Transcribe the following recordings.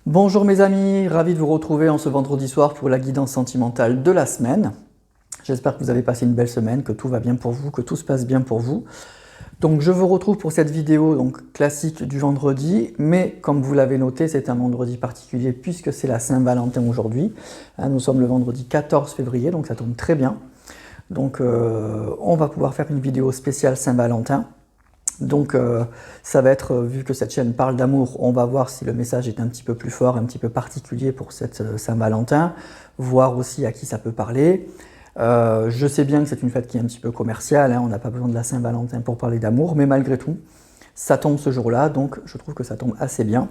Bonjour mes amis, ravi de vous retrouver en ce vendredi soir pour la guidance sentimentale de la semaine. J'espère que vous avez passé une belle semaine, que tout va bien pour vous, que tout se passe bien pour vous. Donc je vous retrouve pour cette vidéo classique du vendredi, mais comme vous l'avez noté, c'est un vendredi particulier puisque c'est la Saint-Valentin aujourd'hui. Nous sommes le vendredi 14 février, donc ça tombe très bien. Donc on va pouvoir faire une vidéo spéciale Saint-Valentin. Donc ça va être, vu que cette chaîne parle d'amour, on va voir si le message est un petit peu plus fort, un petit peu particulier pour cette Saint-Valentin, voir aussi à qui ça peut parler. Je sais bien que c'est une fête qui est un petit peu commerciale, hein, on n'a pas besoin de la Saint-Valentin pour parler d'amour, mais malgré tout, ça tombe ce jour-là, donc je trouve que ça tombe assez bien.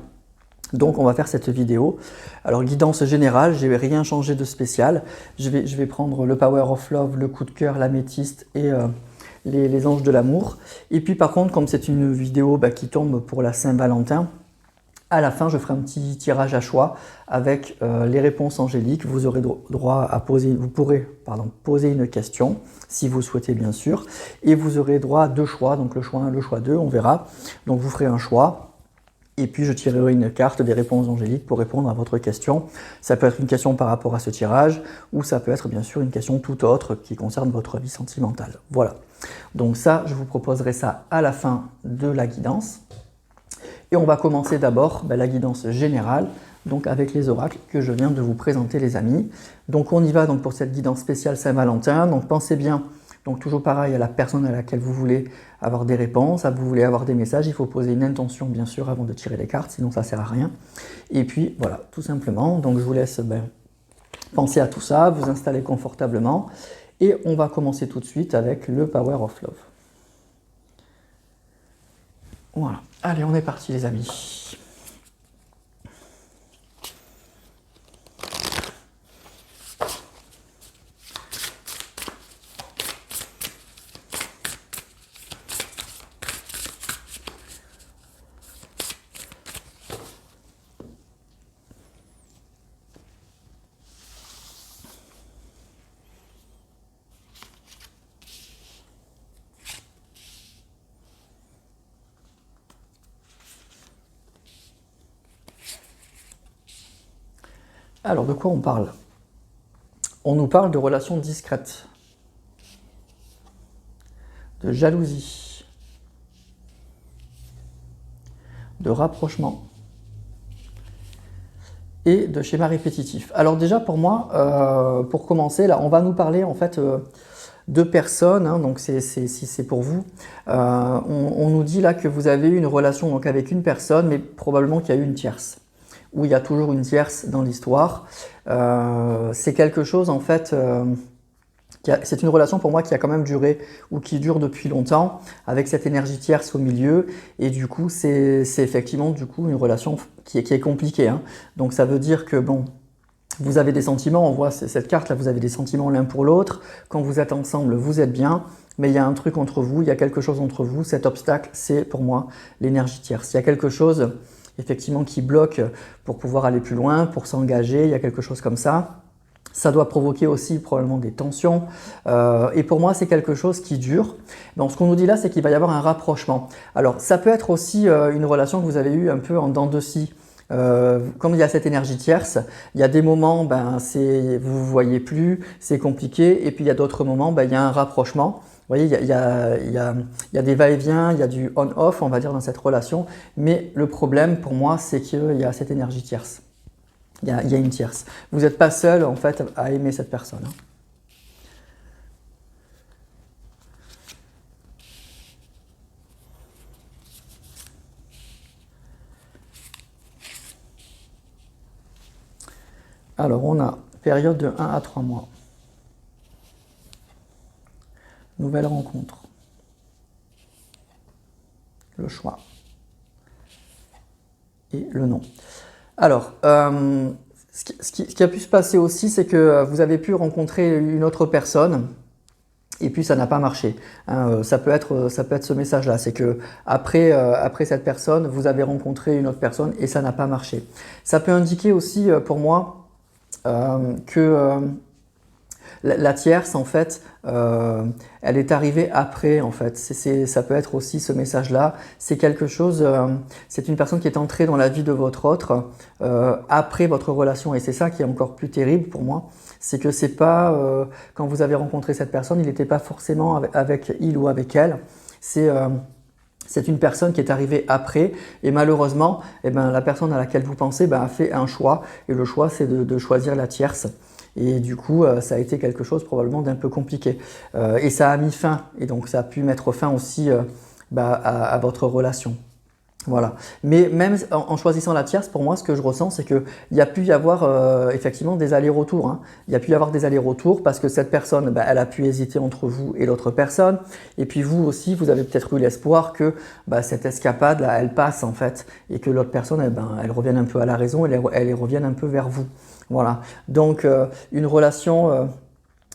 Donc on va faire cette vidéo. Alors guidance générale, je n'ai rien changé de spécial. Je vais prendre le Power of Love, le coup de cœur, l'améthyste et les anges de l'amour. Et puis par contre, comme c'est une vidéo qui tombe pour la Saint-Valentin, à la fin je ferai un petit tirage à choix avec les réponses angéliques. Vous aurez droit à poser, vous pourrez poser une question si vous souhaitez bien sûr. Et vous aurez droit à deux choix, donc le choix 1, le choix 2, on verra. Donc vous ferez un choix. Et puis je tirerai une carte des réponses angéliques pour répondre à votre question. Ça peut être une question par rapport à ce tirage, ou ça peut être bien sûr une question toute autre qui concerne votre vie sentimentale. Voilà. Donc ça, je vous proposerai ça à la fin de la guidance. Et on va commencer d'abord la guidance générale, donc avec les oracles que je viens de vous présenter les amis. Donc on y va pour cette guidance spéciale Saint-Valentin. Donc pensez bien. Donc toujours pareil à la personne à laquelle vous voulez avoir des réponses, vous voulez avoir des messages, il faut poser une intention bien sûr avant de tirer les cartes, sinon ça ne sert à rien. Et puis voilà, tout simplement, donc je vous laisse penser à tout ça, vous installer confortablement et on va commencer tout de suite avec le Power of Love. Voilà, allez on est parti les amis. Alors, de quoi on parle? On nous parle de relations discrètes, de jalousie, de rapprochement et de schéma répétitif. Alors déjà, pour moi, pour commencer, là, on va nous parler en fait de personnes, hein, donc si c'est pour vous, on nous dit là que vous avez eu une relation avec une personne, mais probablement qu'il y a eu une tierce. Où il y a toujours une tierce dans l'histoire. C'est quelque chose en fait, c'est une relation pour moi qui a quand même duré ou qui dure depuis longtemps avec cette énergie tierce au milieu et du coup c'est effectivement une relation qui est compliquée. Hein. Donc ça veut dire que bon, vous avez des sentiments, on voit cette carte là, vous avez des sentiments l'un pour l'autre, quand vous êtes ensemble vous êtes bien, mais il y a un truc entre vous, il y a quelque chose entre vous, cet obstacle c'est pour moi l'énergie tierce. Il y a quelque chose effectivement qui bloque pour pouvoir aller plus loin, pour s'engager, il y a quelque chose comme ça. Ça doit provoquer aussi probablement des tensions et pour moi c'est quelque chose qui dure. Donc ce qu'on nous dit là c'est qu'il va y avoir un rapprochement. Alors ça peut être aussi une relation que vous avez eue un peu en dents de scie. Comme il y a cette énergie tierce, il y a des moments, vous ne vous voyez plus, c'est compliqué, et puis il y a d'autres moments, il y a un rapprochement. Vous voyez, il y a des va-et-vient, il y a du on-off, on va dire, dans cette relation, mais le problème pour moi, c'est qu'il y a cette énergie tierce. Il y a une tierce. Vous n'êtes pas seul, en fait, à aimer cette personne. Hein. Alors, on a période de 1 à 3 mois. Nouvelle rencontre. Le choix. Et le nom. Alors, ce qui a pu se passer aussi, c'est que vous avez pu rencontrer une autre personne et puis ça n'a pas marché. Hein, ça peut être ce message-là, c'est que après cette personne, vous avez rencontré une autre personne et ça n'a pas marché. Ça peut indiquer aussi pour moi que la tierce, en fait, elle est arrivée après, en fait. Ça peut être aussi ce message-là. C'est quelque chose, c'est une personne qui est entrée dans la vie de votre autre après votre relation. Et c'est ça qui est encore plus terrible pour moi. C'est que c'est pas, quand vous avez rencontré cette personne, il n'était pas forcément avec il ou avec elle. C'est une personne qui est arrivée après et malheureusement, eh ben, la personne à laquelle vous pensez a fait un choix et le choix c'est de choisir la tierce. Et du coup, ça a été quelque chose probablement d'un peu compliqué. Et ça a mis fin et donc ça a pu mettre fin aussi à votre relation. Voilà. Mais même en choisissant la tierce, pour moi, ce que je ressens, c'est qu'il y a pu y avoir effectivement des allers-retours. Hein. Il y a pu y avoir des allers-retours parce que cette personne, elle a pu hésiter entre vous et l'autre personne. Et puis vous aussi, vous avez peut-être eu l'espoir que cette escapade, là, elle passe en fait. Et que l'autre personne, elle revienne un peu à la raison, elle revienne un peu vers vous. Voilà. Donc, une relation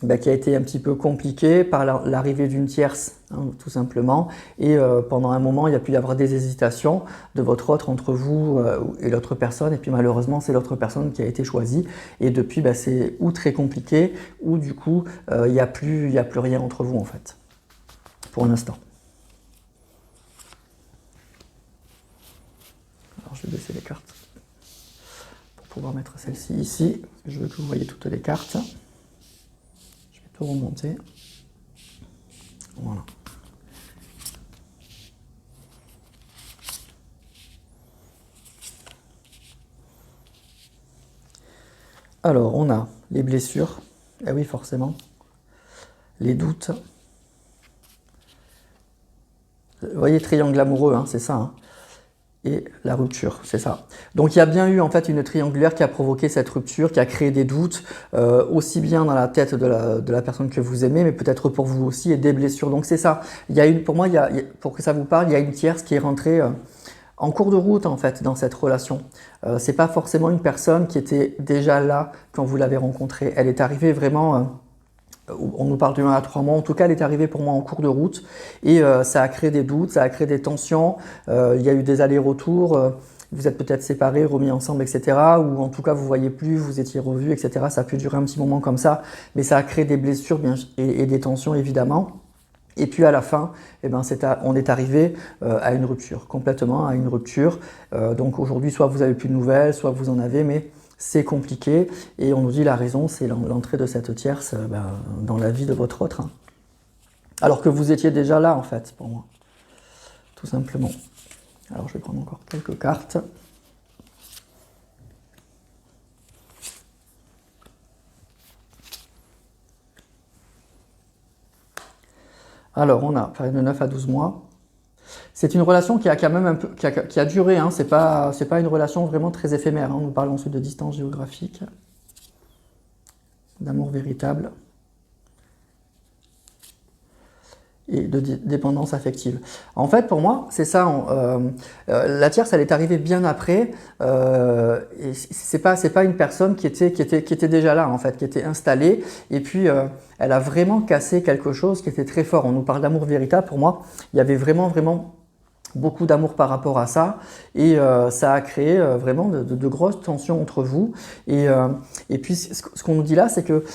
qui a été un petit peu compliqué par l'arrivée d'une tierce, hein, tout simplement. Et pendant un moment, il y a pu y avoir des hésitations de votre autre entre vous et l'autre personne. Et puis malheureusement, c'est l'autre personne qui a été choisie. Et depuis, c'est ou très compliqué, ou du coup, il n'y a plus rien entre vous, en fait, pour l'instant. Alors, je vais baisser les cartes pour pouvoir mettre celle-ci ici. Je veux que vous voyez toutes les cartes. Tout remonter. Voilà. Alors, on a les blessures. Eh oui, forcément. Les doutes. Vous voyez, triangle amoureux, hein, c'est ça. Hein. Et la rupture, c'est ça. Donc il y a bien eu en fait une triangulaire qui a provoqué cette rupture, qui a créé des doutes, aussi bien dans la tête de la personne que vous aimez, mais peut-être pour vous aussi, et des blessures. Donc c'est ça. Pour moi, pour que ça vous parle, il y a une tierce qui est rentrée en cours de route en fait dans cette relation. C'est pas forcément une personne qui était déjà là quand vous l'avez rencontrée. Elle est arrivée vraiment... on nous parle de 1 à 3 mois, en tout cas elle est arrivée pour moi en cours de route et ça a créé des doutes, ça a créé des tensions, il y a eu des allers-retours, vous êtes peut-être séparés, remis ensemble, etc. Ou en tout cas vous voyez plus, vous étiez revus, etc. Ça a pu durer un petit moment comme ça, mais ça a créé des blessures et des tensions évidemment. Et puis à la fin, on est arrivé à une rupture, complètement à une rupture. Donc aujourd'hui, soit vous n'avez plus de nouvelles, soit vous en avez, mais c'est compliqué et on nous dit la raison, c'est l'entrée de cette tierce dans la vie de votre autre. Hein. Alors que vous étiez déjà là en fait, pour moi, tout simplement. Alors je vais prendre encore quelques cartes. Alors on a parlé de 9 à 12 mois. C'est une relation qui a quand même un peu, qui a duré, hein. C'est pas une relation vraiment très éphémère. Hein. Nous parlons ensuite de distance géographique, d'amour véritable et de dépendance affective. En fait, pour moi, c'est ça. La tierce, elle est arrivée bien après. Et c'est pas une personne qui était déjà là, en fait, qui était installée. Et puis, elle a vraiment cassé quelque chose qui était très fort. On nous parle d'amour véritable. Pour moi, il y avait vraiment beaucoup d'amour par rapport à ça et ça a créé vraiment de grosses tensions entre vous et puis ce qu'on nous dit là c'est que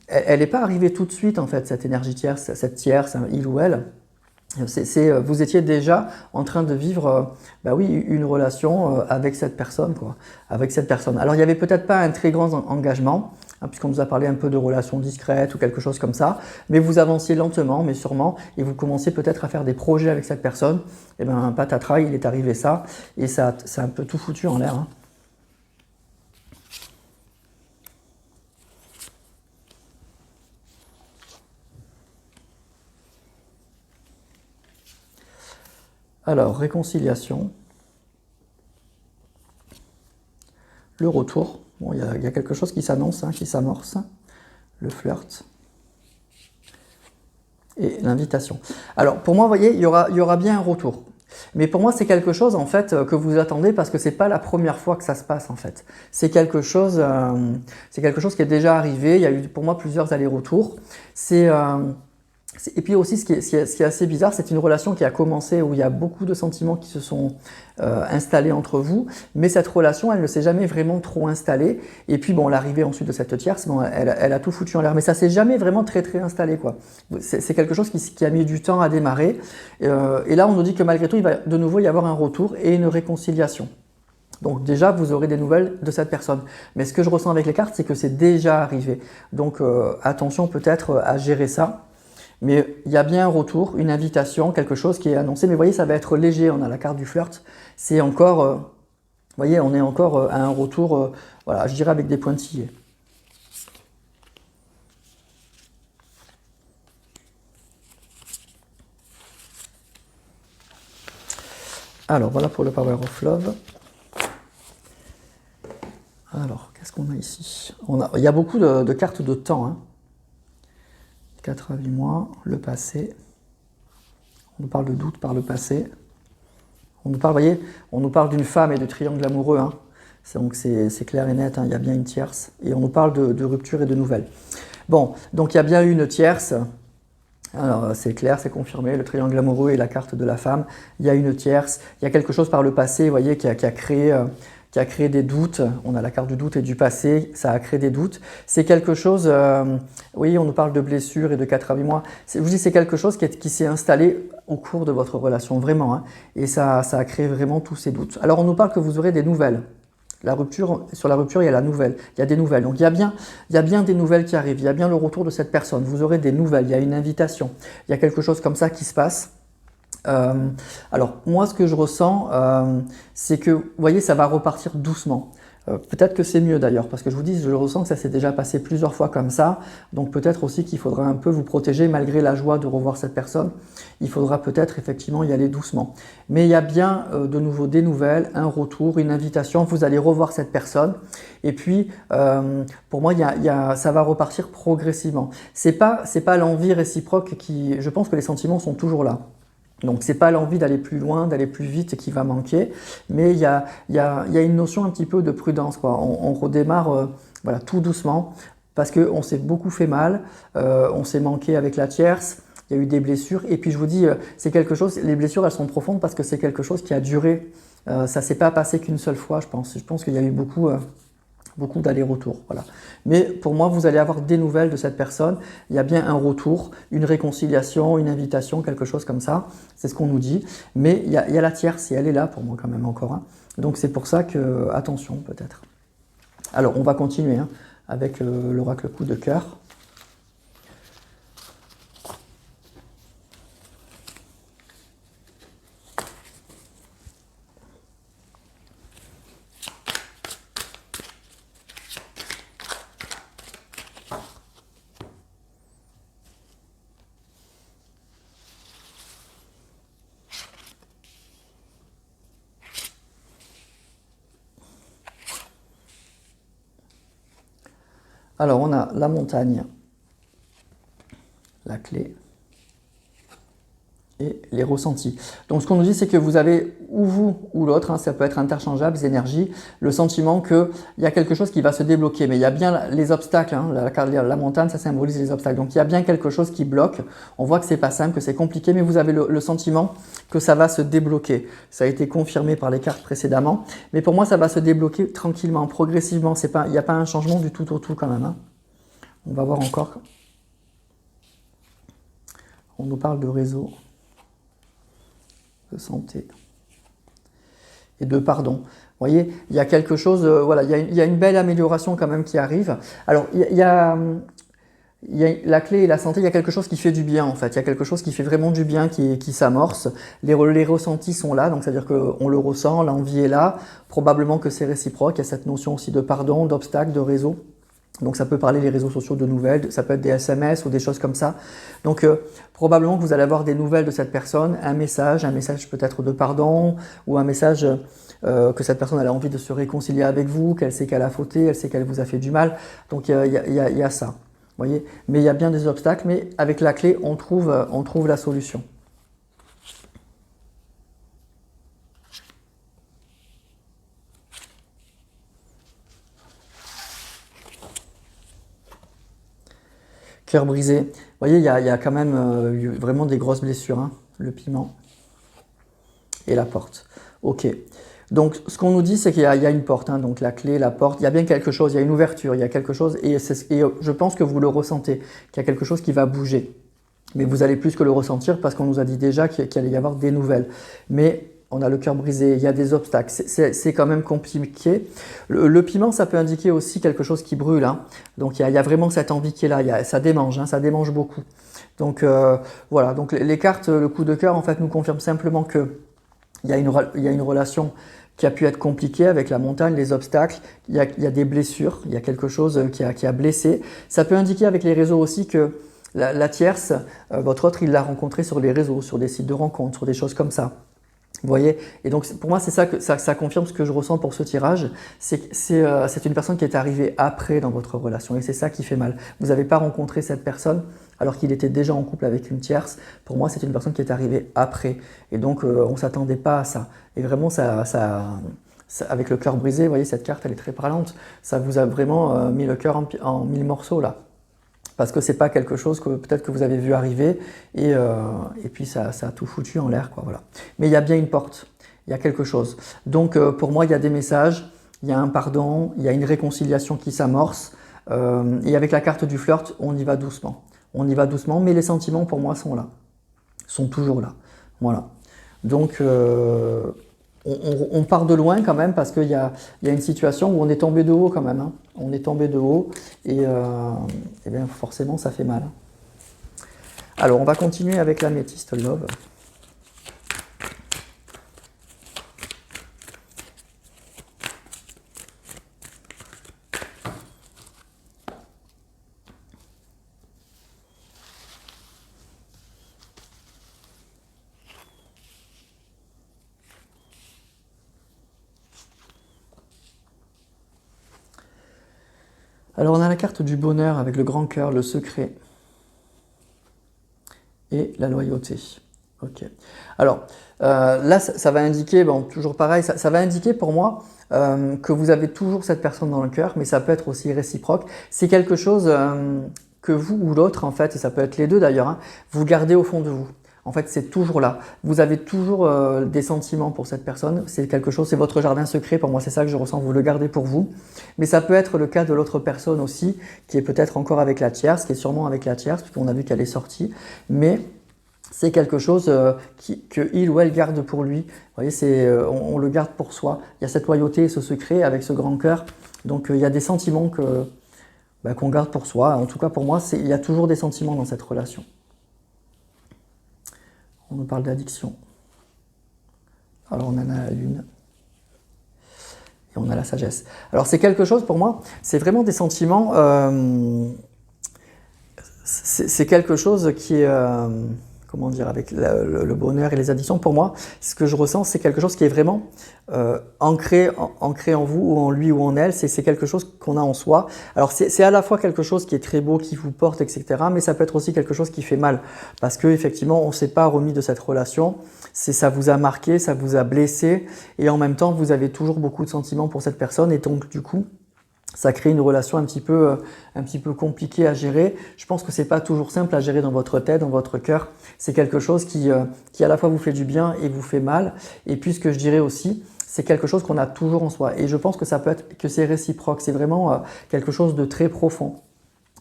elle n'est pas arrivée tout de suite en fait cette énergie tierce, cette tierce, il ou elle. Vous étiez déjà en train de vivre une relation avec cette personne, quoi, avec cette personne. Alors il n'y avait peut-être pas un très grand engagement, hein, puisqu'on nous a parlé un peu de relations discrètes ou quelque chose comme ça, mais vous avanciez lentement, mais sûrement, et vous commenciez peut-être à faire des projets avec cette personne. Et bien patatras, il est arrivé ça, et ça a un peu tout foutu en l'air. Hein. Alors, réconciliation, le retour, bon, il y a quelque chose qui s'annonce, hein, qui s'amorce, le flirt et l'invitation. Alors, pour moi, vous voyez, il y aura bien un retour. Mais pour moi, c'est quelque chose en fait que vous attendez parce que c'est pas la première fois que ça se passe en fait. C'est quelque chose qui est déjà arrivé. Il y a eu pour moi plusieurs allers-retours. Et puis aussi, ce qui est assez bizarre, c'est une relation qui a commencé où il y a beaucoup de sentiments qui se sont installés entre vous, mais cette relation, elle ne s'est jamais vraiment trop installée. Et puis, bon, l'arrivée ensuite de cette tierce, bon, elle a tout foutu en l'air, mais ça s'est jamais vraiment très installé, quoi. C'est quelque chose qui a mis du temps à démarrer. Et là, on nous dit que malgré tout, il va de nouveau y avoir un retour et une réconciliation. Donc déjà, vous aurez des nouvelles de cette personne. Mais ce que je ressens avec les cartes, c'est que c'est déjà arrivé. Donc attention peut-être à gérer ça. Mais il y a bien un retour, une invitation, quelque chose qui est annoncé. Mais vous voyez, ça va être léger. On a la carte du flirt. C'est encore, vous voyez, on est encore à un retour, voilà, je dirais avec des pointillés. Alors, voilà pour le Power of Love. Alors, qu'est-ce qu'on a ici? Il y a beaucoup de cartes de temps. Hein. 4 à 8 mois, le passé. On nous parle de doute par le passé. On nous parle, voyez, on nous parle d'une femme et de triangle amoureux. Hein. Donc c'est clair et net, hein, il y a bien une tierce. Et on nous parle de rupture et de nouvelles. Bon, donc il y a bien une tierce. Alors c'est clair, c'est confirmé, le triangle amoureux et la carte de la femme. Il y a une tierce. Il y a quelque chose par le passé, vous voyez, qui a créé des doutes. On a la carte du doute et du passé, ça a créé des doutes. C'est quelque chose, oui, on nous parle de blessures et de 4 à 8 mois. Je vous dis, c'est quelque chose qui s'est installé au cours de votre relation, vraiment. Hein, et ça a créé vraiment tous ces doutes. Alors, on nous parle que vous aurez des nouvelles. Sur la rupture, il y a la nouvelle, il y a des nouvelles. Donc, il y a bien des nouvelles qui arrivent, il y a bien le retour de cette personne. Vous aurez des nouvelles, il y a une invitation, il y a quelque chose comme ça qui se passe. Alors, moi, ce que je ressens, c'est que, vous voyez, ça va repartir doucement. Peut-être que c'est mieux d'ailleurs, parce que je vous dis, je ressens que ça s'est déjà passé plusieurs fois comme ça, donc peut-être aussi qu'il faudra un peu vous protéger malgré la joie de revoir cette personne. Il faudra peut-être effectivement y aller doucement. Mais il y a bien de nouveau des nouvelles, un retour, une invitation, vous allez revoir cette personne, et puis pour moi, ça va repartir progressivement. C'est pas l'envie réciproque qui, je pense que les sentiments sont toujours là. Donc c'est pas l'envie d'aller plus loin, d'aller plus vite qui va manquer, mais il y a une notion un petit peu de prudence, quoi. On redémarre voilà, tout doucement, parce qu'on s'est beaucoup fait mal, on s'est manqué avec la tierce, il y a eu des blessures, et puis je vous dis, c'est quelque chose, les blessures elles sont profondes parce que c'est quelque chose qui a duré, ça s'est pas passé qu'une seule fois, je pense. Je pense qu'il y a eu beaucoup d'allers-retours. Voilà. Mais pour moi, vous allez avoir des nouvelles de cette personne. Il y a bien un retour, une réconciliation, une invitation, quelque chose comme ça. C'est ce qu'on nous dit. Mais il y a la tierce et elle est là pour moi quand même encore. Hein. Donc c'est pour ça que, attention peut-être. Alors on va continuer hein, avec l'oracle coup de cœur. Alors, on a la montagne, la clé et les ressentis. Donc, ce qu'on nous dit, c'est que vous avez, ou vous ou l'autre, hein, ça peut être interchangeable, les énergies, le sentiment qu'il y a quelque chose qui va se débloquer. Mais il y a bien les obstacles, hein, la montagne, ça symbolise les obstacles. Donc, il y a bien quelque chose qui bloque. On voit que c'est pas simple, que c'est compliqué, mais vous avez le sentiment que ça va se débloquer. Ça a été confirmé par les cartes précédemment. Mais pour moi, ça va se débloquer tranquillement, progressivement. Il n'y a pas un changement du tout au tout quand même. Hein. On va voir encore. On nous parle de réseau, de santé et de pardon. Vous voyez, il y a quelque chose, voilà, il y a une belle amélioration quand même qui arrive. Alors, il y a la clé et la santé, il y a quelque chose qui fait du bien en fait. Il y a quelque chose qui fait vraiment du bien, qui s'amorce. Les ressentis sont là, donc c'est-à-dire qu'on le ressent, l'envie est là. Probablement que c'est réciproque. Il y a cette notion aussi de pardon, d'obstacle, de réseau. Donc ça peut parler des réseaux sociaux de nouvelles, ça peut être des SMS ou des choses comme ça. Donc probablement que vous allez avoir des nouvelles de cette personne, un message peut-être de pardon, ou un message que cette personne elle a envie de se réconcilier avec vous, qu'elle sait qu'elle a fauté, elle sait qu'elle vous a fait du mal. Donc il y a ça, vous voyez. Mais il y a bien des obstacles, mais avec la clé, on trouve la solution. Cœur brisé. Vous voyez, il y a quand même vraiment des grosses blessures, hein, le piment et la porte. Ok. Donc, ce qu'on nous dit, c'est qu'il y a une porte, hein, donc la clé, la porte, il y a bien quelque chose, il y a une ouverture, il y a quelque chose, et je pense que vous le ressentez, qu'il y a quelque chose qui va bouger. Mais vous allez plus que le ressentir parce qu'on nous a dit déjà qu'il allait y avoir des nouvelles. Mais on a le cœur brisé, il y a des obstacles, c'est quand même compliqué. Le piment, ça peut indiquer aussi quelque chose qui brûle, hein. Donc il y a vraiment cette envie qui est là, ça démange, hein, ça démange beaucoup. Donc voilà, donc les cartes, le coup de cœur, en fait, nous confirment simplement que il y a une relation qui a pu être compliquée avec la montagne, les obstacles, il y a des blessures, il y a quelque chose qui a blessé. Ça peut indiquer avec les réseaux aussi que la tierce, votre autre, il l'a rencontrée sur les réseaux, sur des sites de rencontres, sur des choses comme ça. Vous voyez? Et donc pour moi, c'est ça que ça confirme ce que je ressens pour ce tirage. C'est une personne qui est arrivée après dans votre relation et c'est ça qui fait mal. Vous n'avez pas rencontré cette personne alors qu'il était déjà en couple avec une tierce. Pour moi, c'est une personne qui est arrivée après. Et donc on ne s'attendait pas à ça. Et vraiment, avec le cœur brisé, vous voyez, cette carte, elle est très parlante. Ça vous a vraiment mis le cœur en mille morceaux là. Parce que c'est pas quelque chose que peut-être que vous avez vu arriver et puis ça a tout foutu en l'air, quoi, voilà. Mais il y a bien une porte, il y a quelque chose. Donc pour moi, il y a des messages, il y a un pardon, il y a une réconciliation qui s'amorce. Et avec la carte du flirt, on y va doucement. On y va doucement, mais les sentiments pour moi sont là, sont toujours là. Voilà. Donc on part de loin quand même parce qu'il y a une situation où on est tombé de haut quand même, hein. On est tombé de haut et bien forcément ça fait mal. Alors on va continuer avec l'améthyste Love. Alors on a la carte du bonheur avec le grand cœur, le secret et la loyauté. Ok. Alors là, ça va indiquer, bon, toujours pareil, ça va indiquer pour moi que vous avez toujours cette personne dans le cœur, mais ça peut être aussi réciproque. C'est quelque chose que vous ou l'autre, en fait, et ça peut être les deux d'ailleurs, hein, vous gardez au fond de vous. En fait, c'est toujours là. Vous avez toujours des sentiments pour cette personne. C'est quelque chose, c'est votre jardin secret. Pour moi, c'est ça que je ressens. Vous le gardez pour vous. Mais ça peut être le cas de l'autre personne aussi, qui est peut-être encore avec la tierce, qui est sûrement avec la tierce, puisqu'on a vu qu'elle est sortie. Mais c'est quelque chose que il ou elle garde pour lui. Vous voyez, on le garde pour soi. Il y a cette loyauté et ce secret avec ce grand cœur. Donc, il y a des sentiments qu'on garde pour soi. En tout cas, pour moi, il y a toujours des sentiments dans cette relation. On nous parle d'addiction. Alors on en a la lune. Et on a la sagesse. Alors c'est quelque chose pour moi, c'est vraiment des sentiments, c'est quelque chose qui est, comment dire, avec le bonheur et les addictions, pour moi, ce que je ressens, c'est quelque chose qui est vraiment ancré en vous ou en lui ou en elle, c'est quelque chose qu'on a en soi. Alors c'est à la fois quelque chose qui est très beau, qui vous porte, etc., mais ça peut être aussi quelque chose qui fait mal, parce qu'effectivement, on ne s'est pas remis de cette relation, ça vous a marqué, ça vous a blessé, et en même temps, vous avez toujours beaucoup de sentiments pour cette personne, et donc du coup, ça crée une relation un petit peu compliquée à gérer. Je pense que c'est pas toujours simple à gérer dans votre tête, dans votre cœur. C'est quelque chose qui à la fois vous fait du bien et vous fait mal. Et puis ce que je dirais aussi, c'est quelque chose qu'on a toujours en soi. Et je pense que ça peut être que c'est réciproque. C'est vraiment quelque chose de très profond.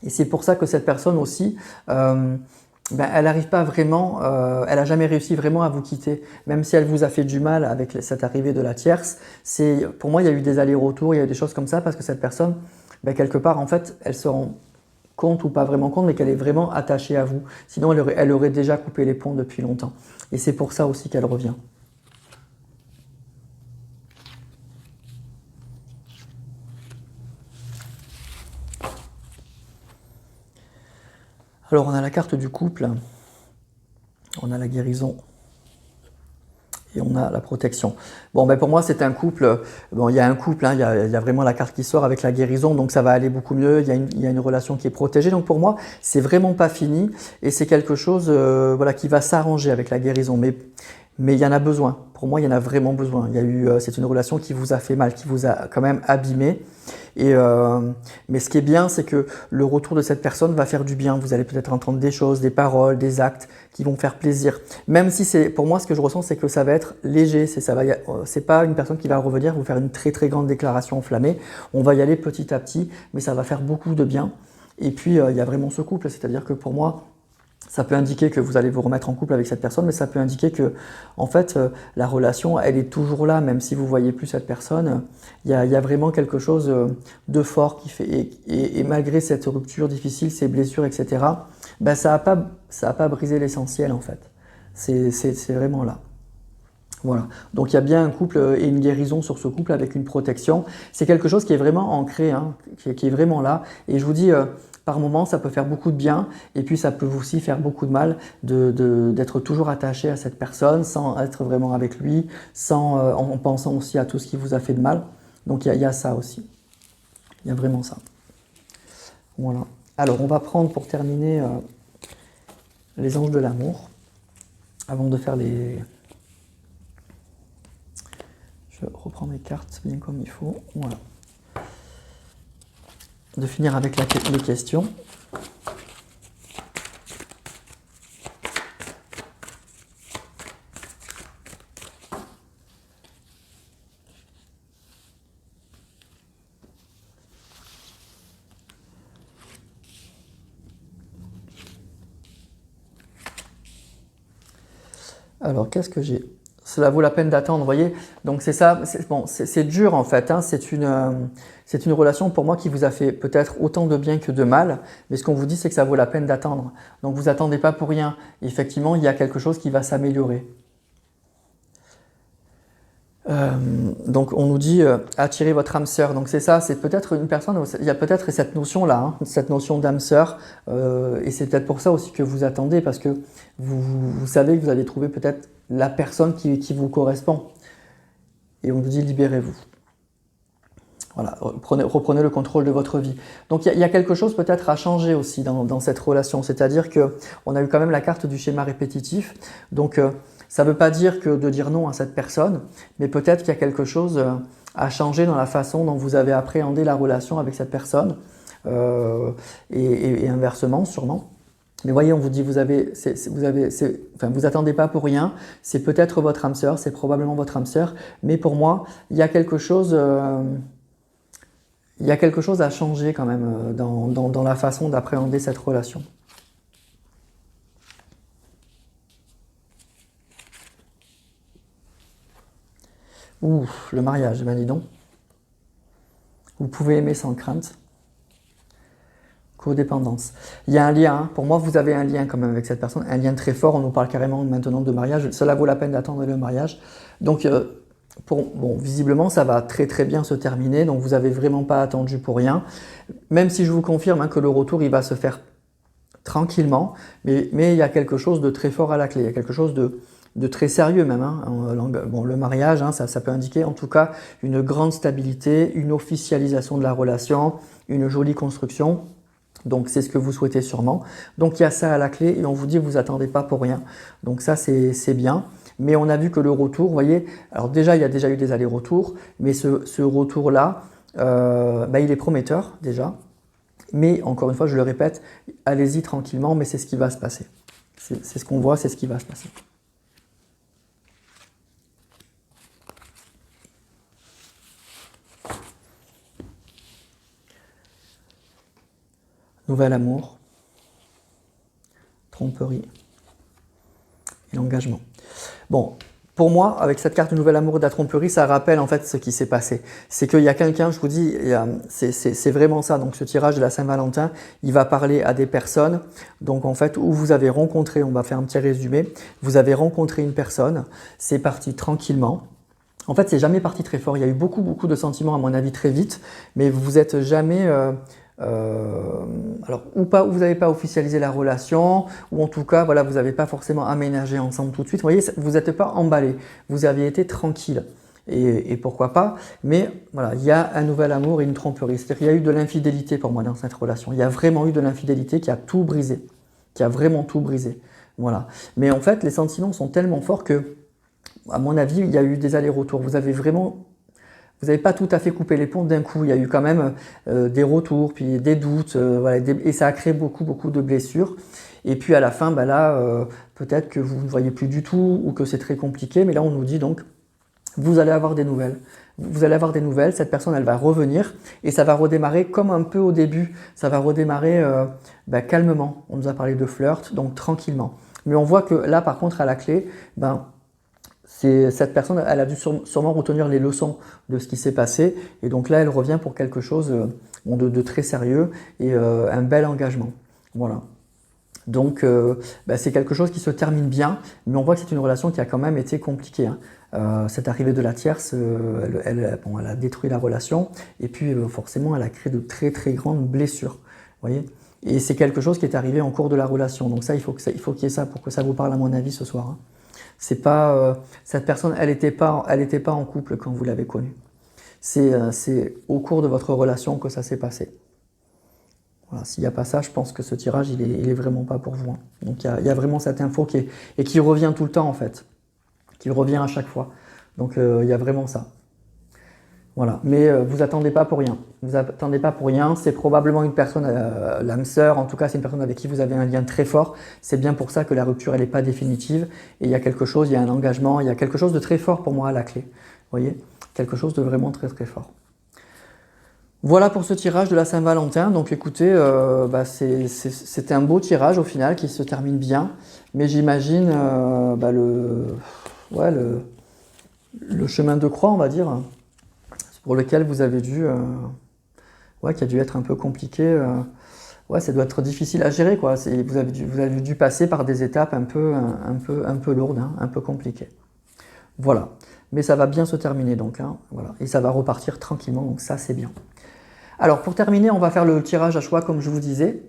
Et c'est pour ça que cette personne aussi, elle n'arrive pas vraiment, elle n'a jamais réussi vraiment à vous quitter, même si elle vous a fait du mal avec cette arrivée de la tierce. Pour moi, il y a eu des allers-retours, il y a eu des choses comme ça, parce que cette personne, quelque part, en fait, elle se rend compte ou pas vraiment compte, mais qu'elle est vraiment attachée à vous. Sinon, elle aurait déjà coupé les ponts depuis longtemps. Et c'est pour ça aussi qu'elle revient. Alors, on a la carte du couple, on a la guérison et on a la protection. Bon, pour moi, c'est un couple. Bon, il y a un couple, hein, il y a vraiment la carte qui sort avec la guérison, donc ça va aller beaucoup mieux. Il y a une relation qui est protégée. Donc pour moi, c'est vraiment pas fini et c'est quelque chose qui va s'arranger avec la guérison. mais il y en a besoin. Pour moi, il y en a vraiment besoin. C'est une relation qui vous a fait mal, qui vous a quand même abîmé. Mais ce qui est bien, c'est que le retour de cette personne va faire du bien. Vous allez peut-être entendre des choses, des paroles, des actes qui vont faire plaisir. Même si pour moi, ce que je ressens, c'est que ça va être léger. C'est pas une personne qui va revenir vous faire une très très grande déclaration enflammée. On va y aller petit à petit, mais ça va faire beaucoup de bien. Et puis, il y a vraiment ce couple, c'est-à-dire que pour moi, ça peut indiquer que vous allez vous remettre en couple avec cette personne, mais ça peut indiquer que, en fait, la relation, elle est toujours là, même si vous ne voyez plus cette personne. Il y a vraiment quelque chose de fort qui fait, et malgré cette rupture difficile, ces blessures, etc., ben, ça n'a pas brisé l'essentiel, en fait. C'est vraiment là. Voilà. Donc il y a bien un couple et une guérison sur ce couple avec une protection. C'est quelque chose qui est vraiment ancré, hein, qui est vraiment là. Et je vous dis, par moment, ça peut faire beaucoup de bien et puis ça peut aussi faire beaucoup de mal d'être toujours attaché à cette personne sans être vraiment avec lui, en pensant aussi à tout ce qui vous a fait de mal. Donc il y a ça aussi. Il y a vraiment ça. Voilà. Alors on va prendre pour terminer les anges de l'amour avant de faire les... Je reprends mes cartes bien comme il faut. Voilà. De finir avec les questions. Alors, qu'est-ce que j'ai? Cela vaut la peine d'attendre, vous voyez. Donc c'est ça, c'est dur en fait, hein. C'est une relation pour moi qui vous a fait peut-être autant de bien que de mal, mais ce qu'on vous dit c'est que ça vaut la peine d'attendre. Donc vous attendez pas pour rien, effectivement il y a quelque chose qui va s'améliorer. Donc on nous dit attirer votre âme sœur, donc c'est ça, c'est peut-être une personne, il y a peut-être cette notion là, hein, cette notion d'âme sœur, et c'est peut-être pour ça aussi que vous attendez, parce que vous savez que vous allez trouver peut-être la personne qui vous correspond, et on vous dit libérez-vous. Voilà, reprenez le contrôle de votre vie. Donc il y a quelque chose peut-être à changer aussi dans cette relation, c'est-à-dire qu'on a eu quand même la carte du schéma répétitif, donc ça ne veut pas dire que de dire non à cette personne, mais peut-être qu'il y a quelque chose à changer dans la façon dont vous avez appréhendé la relation avec cette personne, et inversement sûrement. Mais voyez, on vous dit, vous attendez pas pour rien, c'est peut-être votre âme sœur, c'est probablement votre âme sœur, mais pour moi, il y a quelque chose à changer quand même dans la façon d'appréhender cette relation. Ouh, le mariage, ben dis donc. Vous pouvez aimer sans crainte. Codépendance. Il y a un lien, hein. Pour moi vous avez un lien quand même avec cette personne, un lien très fort, on nous parle carrément maintenant de mariage, cela vaut la peine d'attendre le mariage. Donc visiblement ça va très très bien se terminer, donc vous n'avez vraiment pas attendu pour rien, même si je vous confirme, hein, que le retour il va se faire tranquillement, mais il y a quelque chose de très fort à la clé, il y a quelque chose de très sérieux même, hein. Bon, le mariage, hein, ça peut indiquer en tout cas une grande stabilité, une officialisation de la relation, une jolie construction. Donc c'est ce que vous souhaitez sûrement. Donc il y a ça à la clé et on vous dit vous attendez pas pour rien. Donc ça c'est bien. Mais on a vu que le retour, vous voyez, alors déjà il y a déjà eu des allers-retours, mais ce retour-là, il est prometteur déjà. Mais encore une fois, je le répète, allez-y tranquillement, mais c'est ce qui va se passer. C'est ce qu'on voit, c'est ce qui va se passer. Nouvel amour, tromperie et l'engagement. Bon, pour moi, avec cette carte Nouvel amour et de la tromperie, ça rappelle en fait ce qui s'est passé. C'est qu'il y a quelqu'un, je vous dis, c'est vraiment ça. Donc ce tirage de la Saint-Valentin, il va parler à des personnes, donc en fait, où vous avez rencontré, on va faire un petit résumé, vous avez rencontré une personne, c'est parti tranquillement. En fait, c'est jamais parti très fort. Il y a eu beaucoup de sentiments, à mon avis, très vite, mais vous n'êtes jamais... alors, ou vous n'avez pas officialisé la relation, ou en tout cas, voilà, vous n'avez pas forcément aménagé ensemble tout de suite. Vous voyez, vous n'êtes pas emballé, vous aviez été tranquille. Et pourquoi pas, mais voilà, il y a un nouvel amour et une tromperie. C'est-à-dire qu'il y a eu de l'infidélité pour moi dans cette relation. Il y a vraiment eu de l'infidélité qui a tout brisé, qui a vraiment tout brisé. Voilà. Mais en fait, les sentiments sont tellement forts que à mon avis, il y a eu des allers-retours. Vous n'avez pas tout à fait coupé les ponts d'un coup. Il y a eu quand même des retours, puis des doutes, voilà, et ça a créé beaucoup, beaucoup de blessures. Et puis à la fin, bah là, peut-être que vous ne voyez plus du tout ou que c'est très compliqué. Mais là, on nous dit donc, vous allez avoir des nouvelles. Vous allez avoir des nouvelles, cette personne, elle va revenir et ça va redémarrer comme un peu au début. Ça va redémarrer calmement. On nous a parlé de flirt, donc tranquillement. Mais on voit que là, par contre, à la clé, cette personne, elle a dû sûrement retenir les leçons de ce qui s'est passé. Et donc là, elle revient pour quelque chose de très sérieux et un bel engagement. Voilà. Donc c'est quelque chose qui se termine bien, mais on voit que c'est une relation qui a quand même été compliquée. Cette arrivée de la tierce, elle a détruit la relation et puis forcément elle a créé de très très grandes blessures. Voyez, et c'est quelque chose qui est arrivé en cours de la relation. Donc ça, il faut qu'il y ait ça pour que ça vous parle à mon avis ce soir. C'est pas cette personne, elle n'était pas en couple quand vous l'avez connue. C'est au cours de votre relation que ça s'est passé. Voilà, s'il n'y a pas ça, je pense que ce tirage, il est vraiment pas pour vous. Donc il y a vraiment cette info qui revient tout le temps en fait, qui revient à chaque fois. Donc il y a vraiment ça. Voilà, mais vous attendez pas pour rien. Vous attendez pas pour rien. C'est probablement une personne, l'âme sœur, en tout cas, c'est une personne avec qui vous avez un lien très fort. C'est bien pour ça que la rupture, elle n'est pas définitive. Et il y a quelque chose, il y a un engagement, il y a quelque chose de très fort pour moi à la clé. Vous voyez, quelque chose de vraiment très très fort. Voilà pour ce tirage de la Saint-Valentin. Donc écoutez, c'était un beau tirage au final qui se termine bien. Mais j'imagine le chemin de croix, on va dire, pour lequel vous avez dû, qui a dû être un peu compliqué. Ça doit être difficile à gérer, quoi. Vous avez dû passer par des étapes un peu lourdes, un peu compliquées. Voilà. Mais ça va bien se terminer donc, voilà. Et ça va repartir tranquillement, donc ça c'est bien. Alors pour terminer, on va faire le tirage à choix comme je vous disais.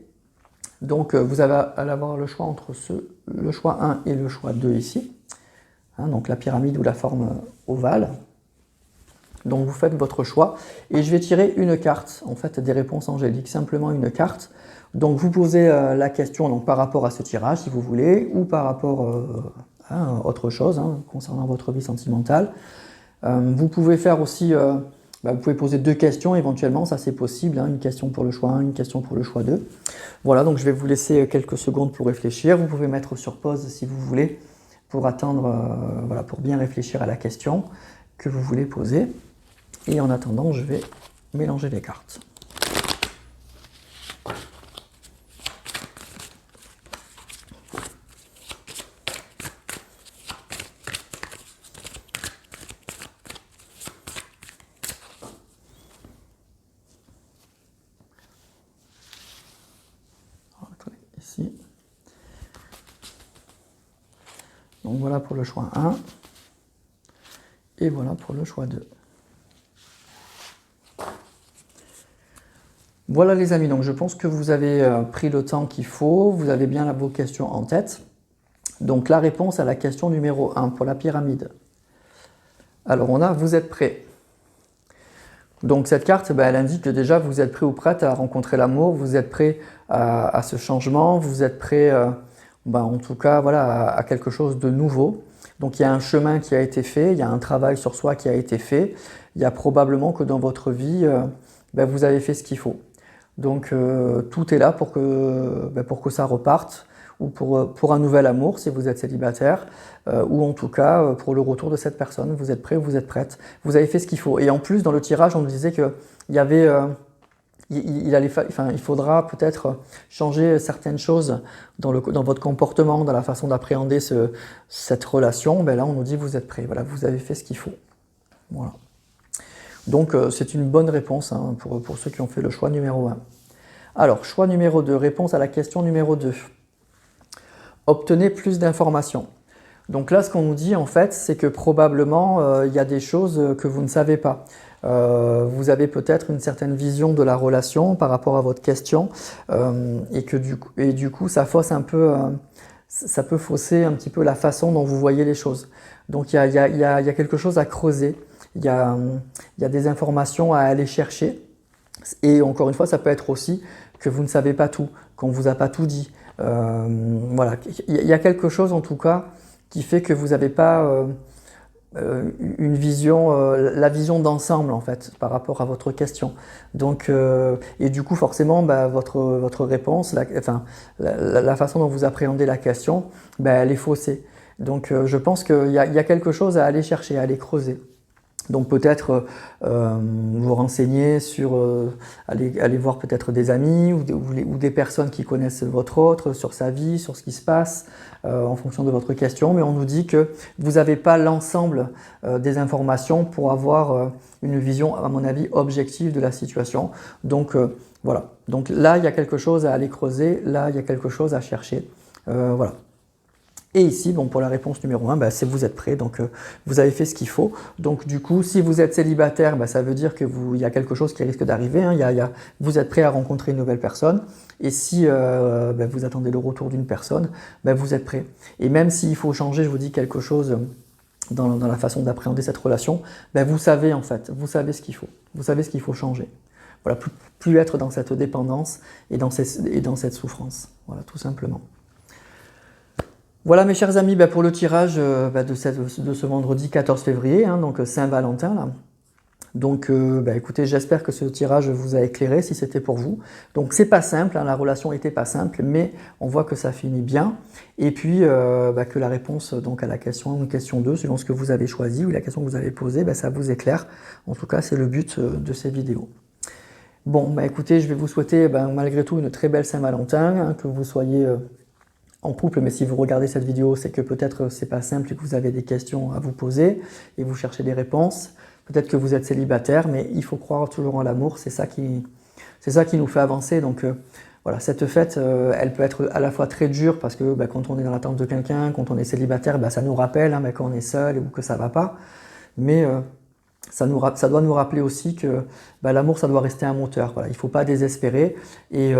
Donc vous allez avoir le choix entre le choix 1 et le choix 2 ici. Donc la pyramide ou la forme ovale. Donc vous faites votre choix et je vais tirer une carte, en fait des réponses angéliques, simplement une carte. Donc vous posez la question donc, par rapport à ce tirage si vous voulez ou par rapport à autre chose concernant votre vie sentimentale. Vous pouvez faire aussi... vous pouvez poser 2 questions éventuellement, ça c'est possible, une question pour le choix 1, une question pour le choix 2. Voilà, donc je vais vous laisser quelques secondes pour réfléchir. Vous pouvez mettre sur pause si vous voulez, pour attendre, pour bien réfléchir à la question que vous voulez poser. Et en attendant, je vais mélanger les cartes. Ici. Donc voilà pour le choix 1 et voilà pour le choix 2. Voilà les amis, donc je pense que vous avez pris le temps qu'il faut, vous avez bien vos questions en tête. Donc la réponse à la question numéro 1 pour la pyramide. Alors on a « Vous êtes prêts ». Donc cette carte, elle indique que déjà vous êtes prêt ou prête à rencontrer l'amour, vous êtes prêt à ce changement, vous êtes prêt en tout cas à quelque chose de nouveau. Donc il y a un chemin qui a été fait, il y a un travail sur soi qui a été fait, il y a probablement que dans votre vie, vous avez fait ce qu'il faut. Donc tout est là pour que ça reparte, ou pour un nouvel amour si vous êtes célibataire, ou en tout cas pour le retour de cette personne. Vous êtes prêt ou vous êtes prête, vous avez fait ce qu'il faut. Et en plus dans le tirage on nous disait qu'il y avait, il faudra peut-être changer certaines choses dans votre comportement, dans la façon d'appréhender cette relation. Là on nous dit vous êtes prêt, voilà, vous avez fait ce qu'il faut. Voilà. Donc c'est une bonne réponse pour ceux qui ont fait le choix numéro 1. Alors, choix numéro 2, réponse à la question numéro 2. Obtenez plus d'informations. Donc là, ce qu'on nous dit en fait, c'est que probablement il y a des choses que vous ne savez pas. Vous avez peut-être une certaine vision de la relation par rapport à votre question et du coup ça fausse un peu, ça peut fausser un petit peu la façon dont vous voyez les choses. Donc il y a quelque chose à creuser. Il y a des informations à aller chercher et encore une fois ça peut être aussi que vous ne savez pas tout, qu'on ne vous a pas tout dit. Voilà, il y a quelque chose en tout cas qui fait que vous n'avez pas une vision, la vision d'ensemble en fait par rapport à votre question. Donc, et du coup forcément votre réponse, la façon dont vous appréhendez la question, elle est faussée. Donc je pense qu'il y a quelque chose à aller chercher, à aller creuser. Donc peut-être vous renseigner sur, aller voir peut-être des amis ou des personnes qui connaissent votre autre, sur sa vie, sur ce qui se passe, en fonction de votre question. Mais on nous dit que vous n'avez pas l'ensemble des informations pour avoir une vision, à mon avis, objective de la situation. Donc voilà. Donc là, il y a quelque chose à aller creuser, là, il y a quelque chose à chercher. Voilà. Et ici, bon, pour la réponse numéro 1, c'est vous êtes prêt, donc vous avez fait ce qu'il faut. Donc du coup, si vous êtes célibataire, ça veut dire qu'il y a quelque chose qui risque d'arriver, hein. Vous êtes prêt à rencontrer une nouvelle personne. Et si vous attendez le retour d'une personne, vous êtes prêt. Et même s'il faut changer, je vous dis quelque chose dans la façon d'appréhender cette relation, vous savez en fait, vous savez ce qu'il faut. Vous savez ce qu'il faut changer. Voilà, plus être dans cette dépendance et dans cette souffrance. Voilà, tout simplement. Voilà mes chers amis, pour le tirage de ce vendredi 14 février, hein, donc Saint-Valentin. Là. Donc écoutez, j'espère que ce tirage vous a éclairé si c'était pour vous. Donc c'est pas simple, hein, la relation n'était pas simple, mais on voit que ça finit bien. Et puis que la réponse donc, à la question 1 ou question 2, selon ce que vous avez choisi ou la question que vous avez posée, ça vous éclaire. En tout cas, c'est le but de ces vidéos. Bon, écoutez, je vais vous souhaiter malgré tout une très belle Saint-Valentin, hein, que vous soyez en couple, mais si vous regardez cette vidéo, c'est que peut-être c'est pas simple et que vous avez des questions à vous poser et vous cherchez des réponses. Peut-être que vous êtes célibataire, mais il faut croire toujours en l'amour, c'est ça qui nous fait avancer. Donc voilà, cette fête, elle peut être à la fois très dure parce que quand on est dans l'attente de quelqu'un, quand on est célibataire, ça nous rappelle hein, quand on est seul ou que ça va pas. Mais ça doit nous rappeler aussi que l'amour, ça doit rester un moteur. Voilà, il ne faut pas désespérer. Et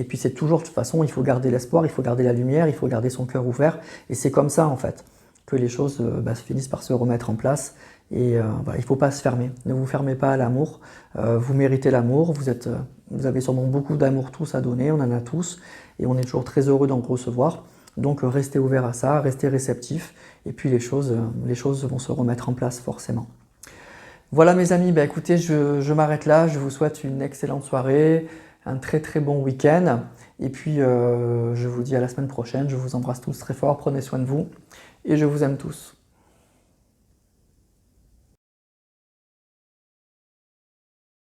puis c'est toujours, de toute façon, il faut garder l'espoir, il faut garder la lumière, il faut garder son cœur ouvert. Et c'est comme ça, en fait, que les choses finissent par se remettre en place. Et il ne faut pas se fermer. Ne vous fermez pas à l'amour. Vous méritez l'amour. Vous avez sûrement beaucoup d'amour tous à donner. On en a tous. Et on est toujours très heureux d'en recevoir. Donc restez ouvert à ça, restez réceptif. Et puis les choses vont se remettre en place forcément. Voilà mes amis, écoutez, je m'arrête là, je vous souhaite une excellente soirée, un très très bon week-end, et puis je vous dis à la semaine prochaine, je vous embrasse tous très fort, prenez soin de vous, et je vous aime tous.